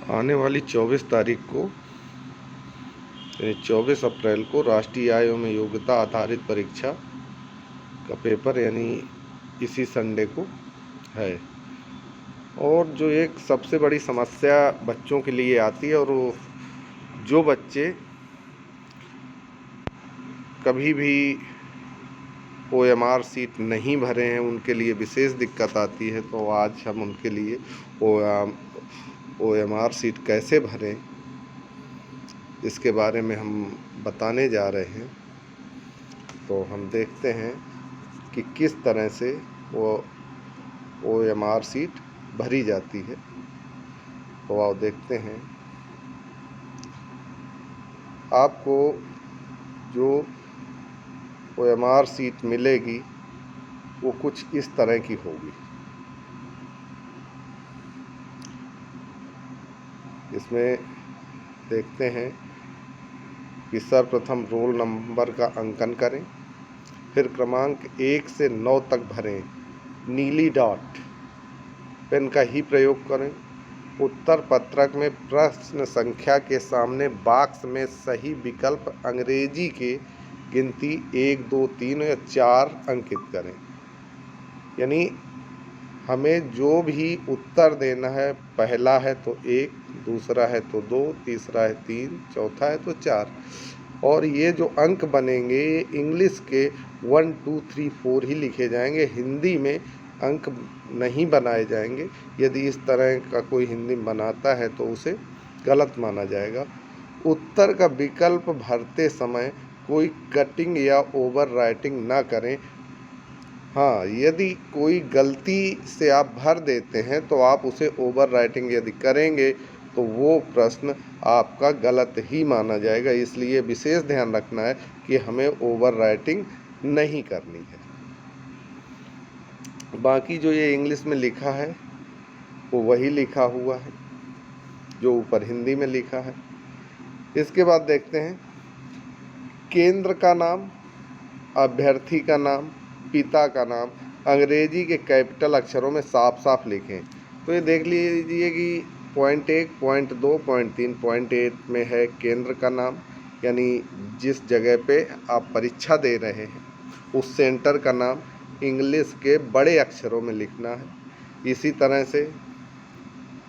आने वाली 24 तारीख को यानी 24 अप्रैल को राष्ट्रीय आय एवं योग्यता आधारित परीक्षा का पेपर यानी इसी संडे को है। और जो एक सबसे बड़ी समस्या बच्चों के लिए आती है, और वो जो बच्चे कभी भी OMR सीट नहीं भरे हैं उनके लिए विशेष दिक्कत आती है। तो आज हम उनके लिए OMR सीट कैसे भरें इसके बारे में हम बताने जा रहे हैं। तो हम देखते हैं कि किस तरह से वो OMR सीट भरी जाती है। तो आओ देखते हैं। आपको जो OMR सीट मिलेगी वो कुछ इस तरह की होगी। इसमें देखते हैं कि सर्वप्रथम रोल नंबर का अंकन करें, फिर क्रमांक 1 से 9 तक भरें, नीली डॉट पेन का ही प्रयोग करें। उत्तर पत्रक में प्रश्न संख्या के सामने बॉक्स में सही विकल्प अंग्रेजी के गिनती 1, 2, 3 या 4 अंकित करें। यानी हमें जो भी उत्तर देना है, पहला है तो 1, दूसरा है तो 2, तीसरा है 3, चौथा है तो 4। और ये जो अंक बनेंगे ये इंग्लिश के 1, 2, 3, 4 ही लिखे जाएंगे, हिंदी में अंक नहीं बनाए जाएंगे। यदि इस तरह का कोई हिंदी में बनाता है तो उसे गलत माना जाएगा। उत्तर का विकल्प भरते समय कोई कटिंग या ओवर राइटिंग ना करें। हाँ, यदि कोई गलती से आप भर देते हैं तो आप उसे ओवर राइटिंग यदि करेंगे तो वो प्रश्न आपका गलत ही माना जाएगा। इसलिए विशेष ध्यान रखना है कि हमें ओवर राइटिंग नहीं करनी है। बाकी जो ये इंग्लिश में लिखा है वो वही लिखा हुआ है जो ऊपर हिंदी में लिखा है। इसके बाद देखते हैं केंद्र का नाम, अभ्यर्थी का नाम, पिता का नाम अंग्रेजी के कैपिटल अक्षरों में साफ साफ लिखें। तो ये देख लीजिए कि पॉइंट 1, पॉइंट 2, पॉइंट 3, पॉइंट 8 में है केंद्र का नाम, यानी जिस जगह पे आप परीक्षा दे रहे हैं उस सेंटर का नाम इंग्लिश के बड़े अक्षरों में लिखना है। इसी तरह से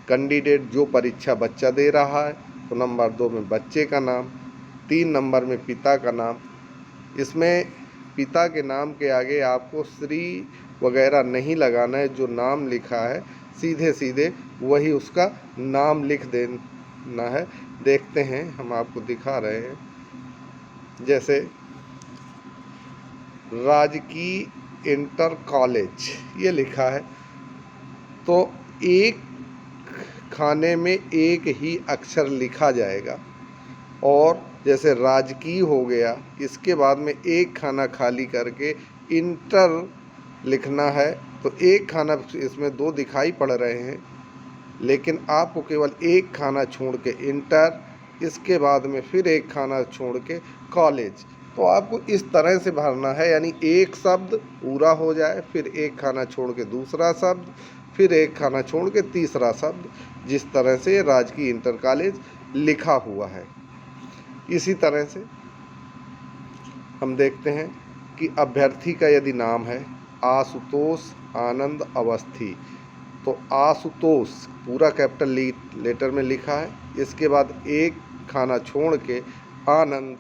कैंडिडेट जो परीक्षा बच्चा दे रहा है तो नंबर 2 में बच्चे का नाम, 3 नंबर में पिता का नाम। इसमें पिता के नाम के आगे आपको श्री वगैरह नहीं लगाना है। जो नाम लिखा है सीधे सीधे वही उसका नाम लिख देना है। देखते हैं, हम आपको दिखा रहे हैं। जैसे राजकीय इंटर कॉलेज ये लिखा है तो एक खाने में एक ही अक्षर लिखा जाएगा। और जैसे राजकीय हो गया, इसके बाद में एक खाना खाली करके इंटर लिखना है। तो एक खाना, इसमें 2 दिखाई पड़ रहे हैं लेकिन आपको केवल एक खाना छोड़ के इंटर, इसके बाद में फिर एक खाना छोड़ के कॉलेज। तो आपको इस तरह से भरना है, यानी एक शब्द पूरा हो जाए, फिर एक खाना छोड़ के दूसरा शब्द, फिर एक खाना छोड़ के तीसरा शब्द, जिस तरह से राजकीय इंटर कॉलेज लिखा हुआ है। इसी तरह से हम देखते हैं कि अभ्यर्थी का यदि नाम है आशुतोष आनंद अवस्थी, तो आशुतोष पूरा कैपिटल लेटर में लिखा है। इसके बाद एक खाना छोड़ के आनंद,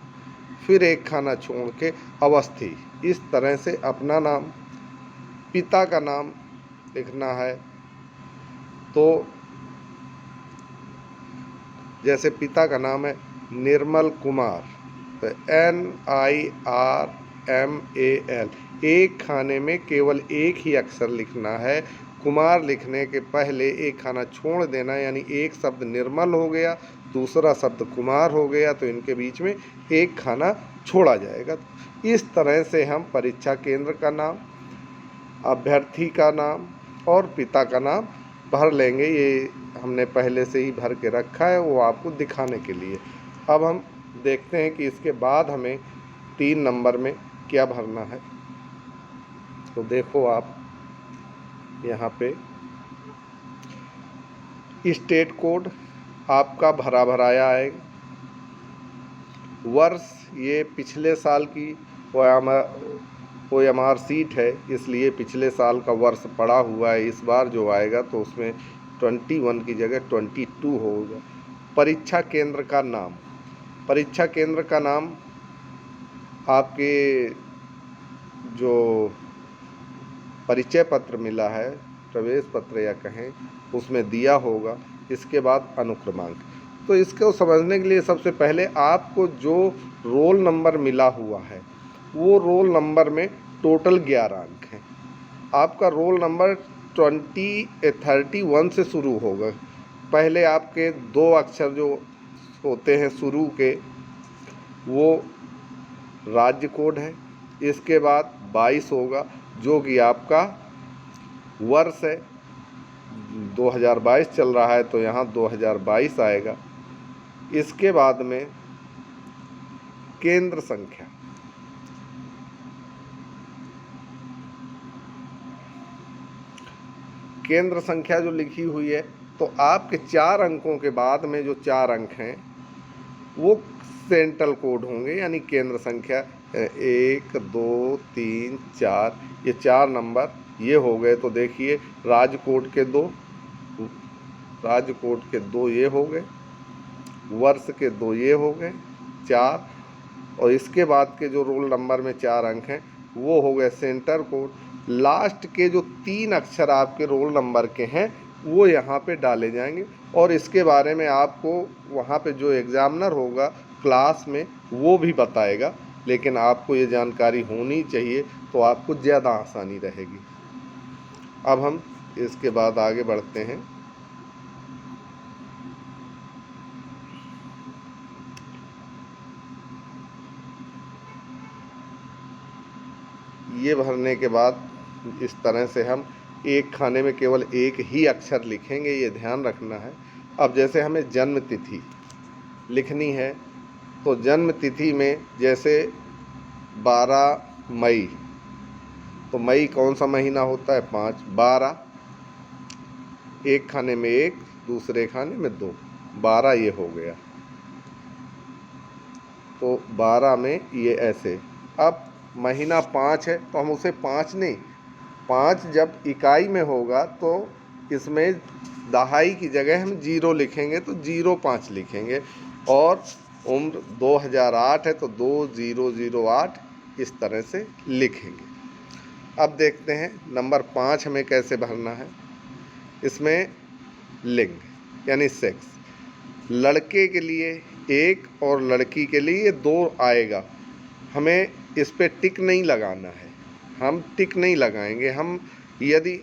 फिर एक खाना छोड़ के अवस्थी। इस तरह से अपना नाम, पिता का नाम लिखना है। तो जैसे पिता का नाम है निर्मल कुमार, तो NIRMAL, एक खाने में केवल एक ही अक्षर लिखना है। कुमार लिखने के पहले एक खाना छोड़ देना, यानी एक शब्द निर्मल हो गया, दूसरा शब्द कुमार हो गया, तो इनके बीच में एक खाना छोड़ा जाएगा। इस तरह से हम परीक्षा केंद्र का नाम, अभ्यर्थी का नाम और पिता का नाम भर लेंगे। ये हमने पहले से ही भर के रखा है, वो आपको दिखाने के लिए। अब हम देखते हैं कि इसके बाद हमें 3 नंबर में क्या भरना है। तो देखो आप यहाँ पे स्टेट कोड, आपका भरा भराया आएगा। वर्ष ये पिछले साल की OMR सीट है, इसलिए पिछले साल का वर्ष पड़ा हुआ है। इस बार जो आएगा तो उसमें 21 की जगह 22 होगा। परीक्षा केंद्र का नाम, परीक्षा केंद्र का नाम आपके जो परिचय पत्र मिला है, प्रवेश पत्र या कहें, उसमें दिया होगा। इसके बाद अनुक्रमांक। तो इसको समझने के लिए सबसे पहले आपको जो रोल नंबर मिला हुआ है वो रोल नंबर में टोटल 11 अंक हैं। आपका रोल नंबर 31 से शुरू होगा। पहले आपके 2 अक्षर जो होते हैं शुरू के, वो राज्य कोड है। इसके बाद 22 होगा जो कि आपका वर्ष है। 2022 चल रहा है तो यहाँ 2022 आएगा। इसके बाद में केंद्र संख्या, केंद्र संख्या जो लिखी हुई है तो आपके 4 अंकों के बाद में जो 4 अंक हैं वो सेंट्रल कोड होंगे, यानी केंद्र संख्या 1 2 3 4, ये 4 नंबर ये हो गए। तो देखिए राजकोट के 2, राजकोट के 2 ये हो गए, वर्ष के 2 ये हो गए 4, और इसके बाद के जो रोल नंबर में 4 अंक हैं वो हो गए सेंटर कोड। लास्ट के जो 3 अक्षर आपके रोल नंबर के हैं वो यहाँ पे डाले जाएंगे, और इसके बारे में आपको वहाँ पे जो एग्ज़ामिनर होगा क्लास में वो भी बताएगा, लेकिन आपको ये जानकारी होनी चाहिए तो आपको ज़्यादा आसानी रहेगी। अब हम इसके बाद आगे बढ़ते हैं। ये भरने के बाद इस तरह से हम एक खाने में केवल एक ही अक्षर लिखेंगे, ये ध्यान रखना है। अब जैसे हमें जन्म तिथि लिखनी है तो जन्म तिथि में जैसे 12 मई, तो मई कौन सा महीना होता है? 5, 12, एक खाने में 1, दूसरे खाने में 2, 12 ये हो गया। तो 12 में ये ऐसे। अब महीना 5 है तो हम उसे 5 नहीं, 5 जब इकाई में होगा तो इसमें दहाई की जगह हम 0 लिखेंगे, तो 05 लिखेंगे। और उम्र 2008 है तो 2008 इस तरह से लिखेंगे। अब देखते हैं नंबर 5 हमें कैसे भरना है। इसमें लिंग यानी सेक्स, लड़के के लिए 1 और लड़की के लिए 2 आएगा। हमें इस पे टिक नहीं लगाना है, हम टिक नहीं लगाएंगे। हम यदि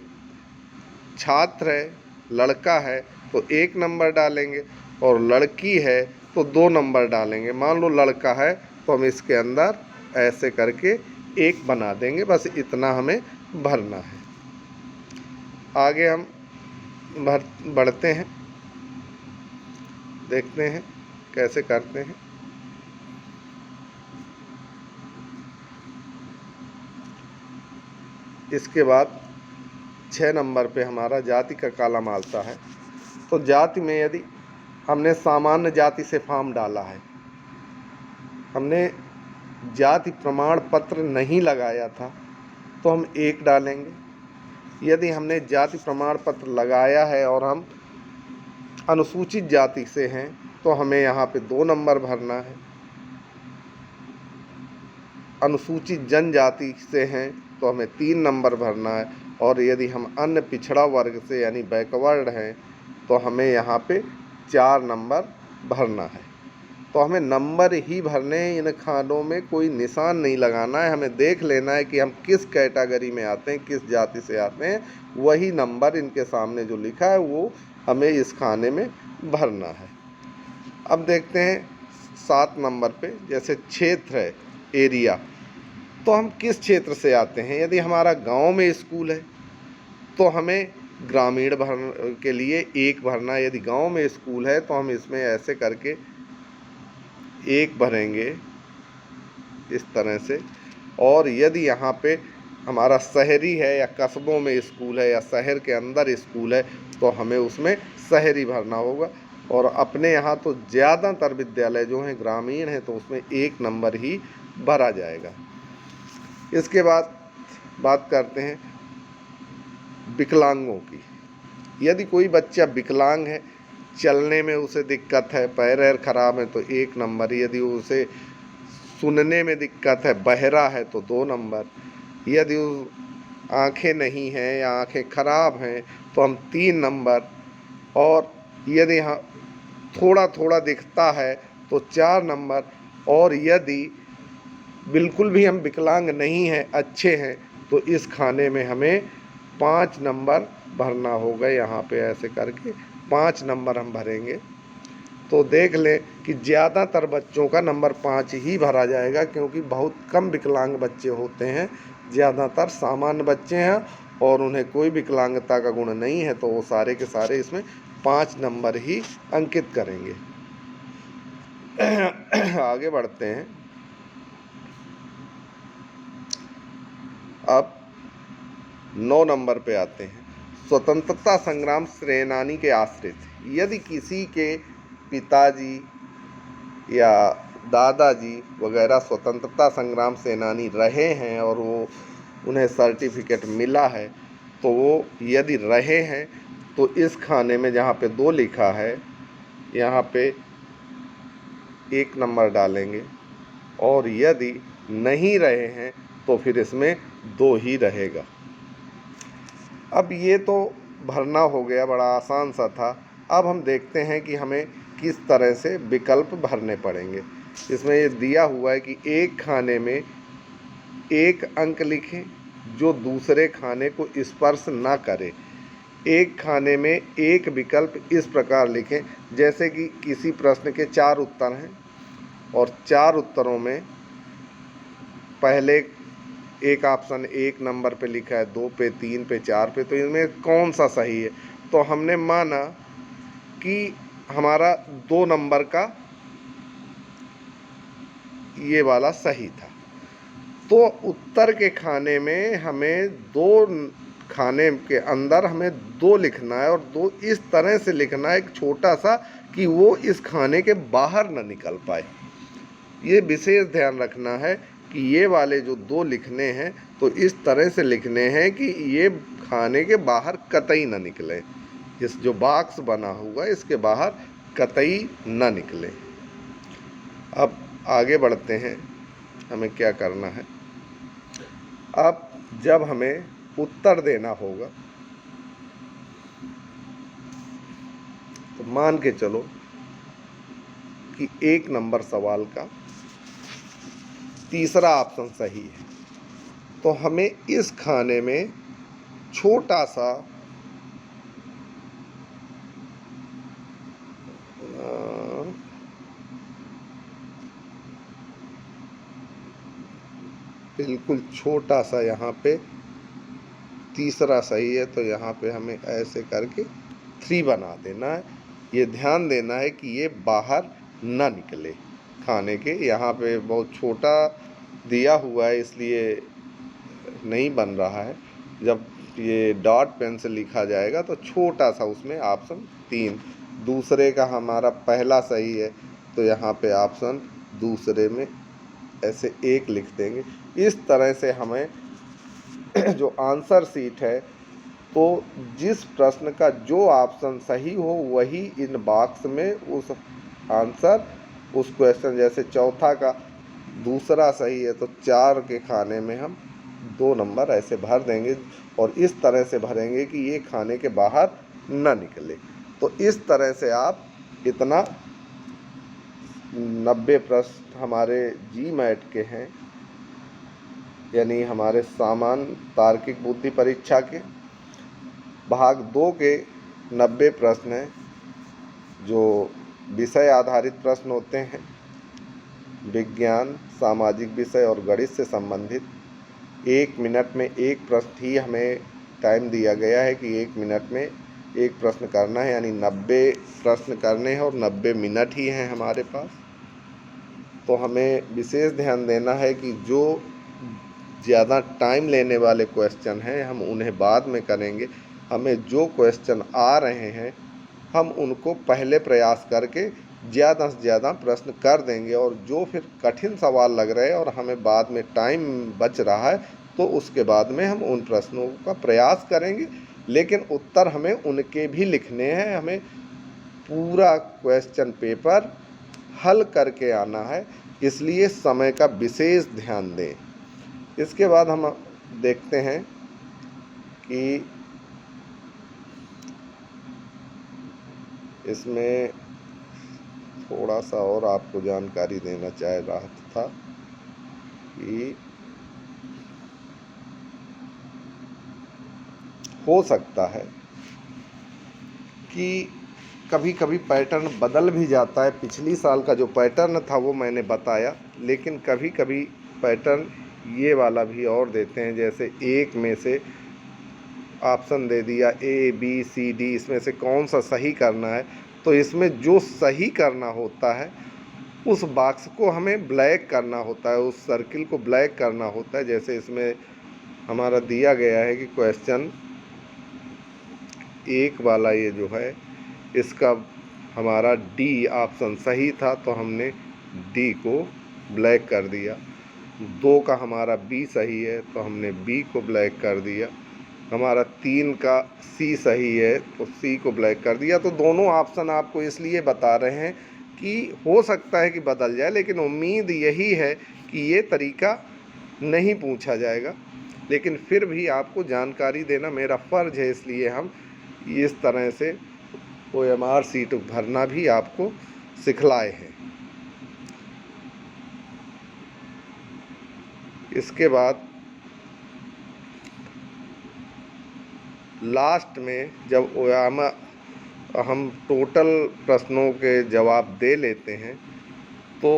छात्र है, लड़का है तो 1 नंबर डालेंगे, और लड़की है तो 2 नंबर डालेंगे। मान लो लड़का है तो हम इसके अंदर ऐसे करके 1 बना देंगे, बस इतना हमें भरना है। आगे हम बढ़ते हैं, देखते हैं कैसे करते हैं। इसके बाद 6 नंबर पे हमारा जाति का कॉलम आता है। तो जाति में यदि हमने सामान्य जाति से फॉर्म डाला है, हमने जाति प्रमाण पत्र नहीं लगाया था तो हम 1 डालेंगे। यदि हमने जाति प्रमाण पत्र लगाया है और हम अनुसूचित जाति से हैं तो हमें यहाँ पे 2 नंबर भरना है। अनुसूचित जनजाति से हैं तो हमें 3 नंबर भरना है, और यदि हम अन्य पिछड़ा वर्ग से यानी बैकवर्ड हैं तो हमें यहाँ पे 4 नंबर भरना है। तो हमें नंबर ही भरने हैं, इन खानों में कोई निशान नहीं लगाना है। हमें देख लेना है कि हम किस कैटेगरी में आते हैं, किस जाति से आते हैं, वही नंबर इनके सामने जो लिखा है वो हमें इस खाने में भरना है। अब देखते हैं 7 नंबर पे, जैसे क्षेत्र है, एरिया, तो हम किस क्षेत्र से आते हैं। यदि हमारा गांव में स्कूल है तो हमें ग्रामीण के लिए 1 भरना है। यदि गांव में स्कूल है तो हम इसमें ऐसे करके 1 भरेंगे इस तरह से। और यदि यहाँ पे हमारा शहरी है या कस्बों में स्कूल है या शहर के अंदर स्कूल है तो हमें उसमें शहरी भरना होगा। और अपने यहाँ तो ज़्यादातर विद्यालय जो हैं ग्रामीण हैं, तो उसमें 1 नंबर ही भरा जाएगा। इसके बाद बात करते हैं विकलांगों की। यदि कोई बच्चा विकलांग है, चलने में उसे दिक्कत है, पैर वैर खराब है, तो 1 नंबर। यदि उसे सुनने में दिक्कत है, बहरा है, तो 2 नंबर। यदि आँखें नहीं हैं या आँखें खराब हैं, तो हम 3 नंबर। और यदि हाँ थोड़ा थोड़ा दिखता है तो 4 नंबर। और यदि बिल्कुल भी हम विकलांग नहीं हैं, अच्छे हैं, तो इस खाने में हमें 5 नंबर भरना होगा। यहाँ पे ऐसे करके 5 नंबर हम भरेंगे। तो देख लें कि ज़्यादातर बच्चों का नंबर 5 ही भरा जाएगा, क्योंकि बहुत कम विकलांग बच्चे होते हैं, ज़्यादातर सामान्य बच्चे हैं और उन्हें कोई विकलांगता का गुण नहीं है, तो वो सारे के सारे इसमें 5 नंबर ही अंकित करेंगे। आगे बढ़ते हैं। अब 9 नंबर पे आते हैं। स्वतंत्रता संग्राम सेनानी के आश्रित, यदि किसी के पिताजी या दादाजी वगैरह स्वतंत्रता संग्राम सेनानी रहे हैं और वो उन्हें सर्टिफिकेट मिला है, तो वो यदि रहे हैं तो इस खाने में जहाँ पे 2 लिखा है, यहाँ पे 1 नंबर डालेंगे। और यदि नहीं रहे हैं तो फिर इसमें 2 ही रहेगा। अब ये तो भरना हो गया, बड़ा आसान सा था। अब हम देखते हैं कि हमें किस तरह से विकल्प भरने पड़ेंगे। इसमें ये दिया हुआ है कि एक खाने में 1 अंक लिखें जो दूसरे खाने को स्पर्श ना करे। एक खाने में 1 विकल्प इस प्रकार लिखें, जैसे कि किसी प्रश्न के 4 उत्तर हैं और 4 उत्तरों में पहले एक ऑप्शन 1 नंबर पे लिखा है, 2 पे, 3 पे, 4 पे, तो इनमें कौन सा सही है। तो हमने माना कि हमारा 2 नंबर का ये वाला सही था। तो उत्तर के खाने में हमें 2 खाने के अंदर हमें 2 लिखना है और 2 इस तरह से लिखना है, एक छोटा सा, कि वो इस खाने के बाहर ना निकल पाए। ये विशेष ध्यान रखना है कि ये वाले जो 2 लिखने हैं तो इस तरह से लिखने हैं कि ये खाने के बाहर कतई ना निकले। इस जो बॉक्स बना हुआ है इसके बाहर कतई ना निकले। अब आगे बढ़ते हैं, हमें क्या करना है। अब जब हमें उत्तर देना होगा तो मान के चलो कि 1 नंबर सवाल का तीसरा ऑप्शन सही है, तो हमें इस खाने में छोटा सा बिल्कुल छोटा सा यहाँ पे तीसरा सही है, तो यहाँ पे हमें ऐसे करके 3 बना देना है। ये ध्यान देना है कि ये बाहर ना निकले खाने के। यहाँ पे बहुत छोटा दिया हुआ है इसलिए नहीं बन रहा है। जब ये डॉट पेन से लिखा जाएगा तो छोटा सा उसमें ऑप्शन 3, दूसरे का हमारा पहला सही है, तो यहाँ पे ऑप्शन दूसरे में ऐसे 1 लिख देंगे। इस तरह से हमें जो आंसर सीट है, तो जिस प्रश्न का जो ऑप्शन सही हो वही इन बॉक्स में उस आंसर, उस क्वेश्चन, जैसे चौथा का दूसरा सही है तो 4 के खाने में हम 2 नंबर ऐसे भर देंगे और इस तरह से भरेंगे कि ये खाने के बाहर ना निकले। तो इस तरह से आप इतना 90 प्रश्न हमारे GMAT के हैं, यानी हमारे सामान्य तार्किक बुद्धि परीक्षा के भाग 2 के 90 प्रश्न हैं, जो विषय आधारित प्रश्न होते हैं, विज्ञान, सामाजिक विषय और गणित से संबंधित। 1 मिनट में 1 प्रश्न ही हमें टाइम दिया गया है कि 1 मिनट में 1 प्रश्न करना है, यानी 90 प्रश्न करने हैं और 90 मिनट ही हैं हमारे पास। तो हमें विशेष ध्यान देना है कि जो ज़्यादा टाइम लेने वाले क्वेश्चन हैं हम उन्हें बाद में करेंगे। हमें जो क्वेश्चन आ रहे हैं हम उनको पहले प्रयास करके ज़्यादा से ज़्यादा प्रश्न कर देंगे, और जो फिर कठिन सवाल लग रहे हैं और हमें बाद में टाइम बच रहा है तो उसके बाद में हम उन प्रश्नों का प्रयास करेंगे, लेकिन उत्तर हमें उनके भी लिखने हैं। हमें पूरा क्वेश्चन पेपर हल करके आना है, इसलिए समय का विशेष ध्यान दें। इसके बाद हम देखते हैं कि इसमें थोड़ा सा और आपको जानकारी देना चाह रहा था कि हो सकता है कि कभी कभी पैटर्न बदल भी जाता है। पिछली साल का जो पैटर्न था वो मैंने बताया, लेकिन कभी कभी पैटर्न ये वाला भी और देते हैं। जैसे एक में से ऑप्शन दे दिया ए बी सी डी, इसमें से कौन सा सही करना है, तो इसमें जो सही करना होता है उस बॉक्स को हमें ब्लैक करना होता है, उस सर्किल को ब्लैक करना होता है। जैसे इसमें हमारा दिया गया है कि क्वेश्चन एक वाला ये जो है इसका हमारा डी ऑप्शन सही था तो हमने डी को ब्लैक कर दिया। 2 का हमारा बी सही है तो हमने बी को ब्लैक कर दिया। हमारा 3 का सी सही है तो सी को ब्लैक कर दिया। तो दोनों ऑप्शन आपको इसलिए बता रहे हैं कि हो सकता है कि बदल जाए, लेकिन उम्मीद यही है कि ये तरीका नहीं पूछा जाएगा, लेकिन फिर भी आपको जानकारी देना मेरा फ़र्ज़ है, इसलिए हम इस तरह से OMR सीट भरना भी आपको सिखलाए हैं। इसके बाद लास्ट में जब हम टोटल प्रश्नों के जवाब दे लेते हैं तो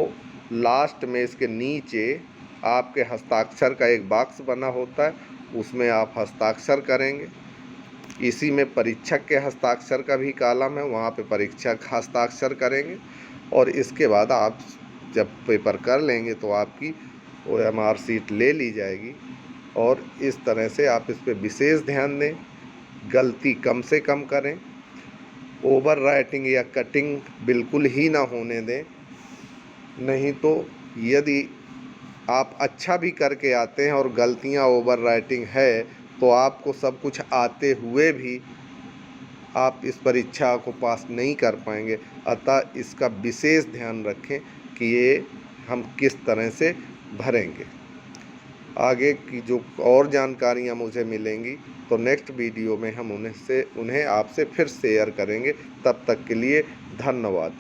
लास्ट में इसके नीचे आपके हस्ताक्षर का एक बॉक्स बना होता है, उसमें आप हस्ताक्षर करेंगे। इसी में परीक्षक के हस्ताक्षर का भी कॉलम है, वहाँ पे परीक्षक हस्ताक्षर करेंगे। और इसके बाद आप जब पेपर कर लेंगे तो आपकी OMR सीट ले ली जाएगी। और इस तरह से आप इस पर विशेष ध्यान दें, गलती कम से कम करें, ओवर राइटिंग या कटिंग बिल्कुल ही ना होने दें। नहीं तो यदि आप अच्छा भी करके आते हैं और गलतियां ओवर राइटिंग है तो आपको सब कुछ आते हुए भी आप इस परीक्षा को पास नहीं कर पाएंगे। अतः इसका विशेष ध्यान रखें कि ये हम किस तरह से भरेंगे। आगे की जो और जानकारियाँ मुझे मिलेंगी तो नेक्स्ट वीडियो में हम उन्हें आपसे फिर शेयर करेंगे। तब तक के लिए धन्यवाद।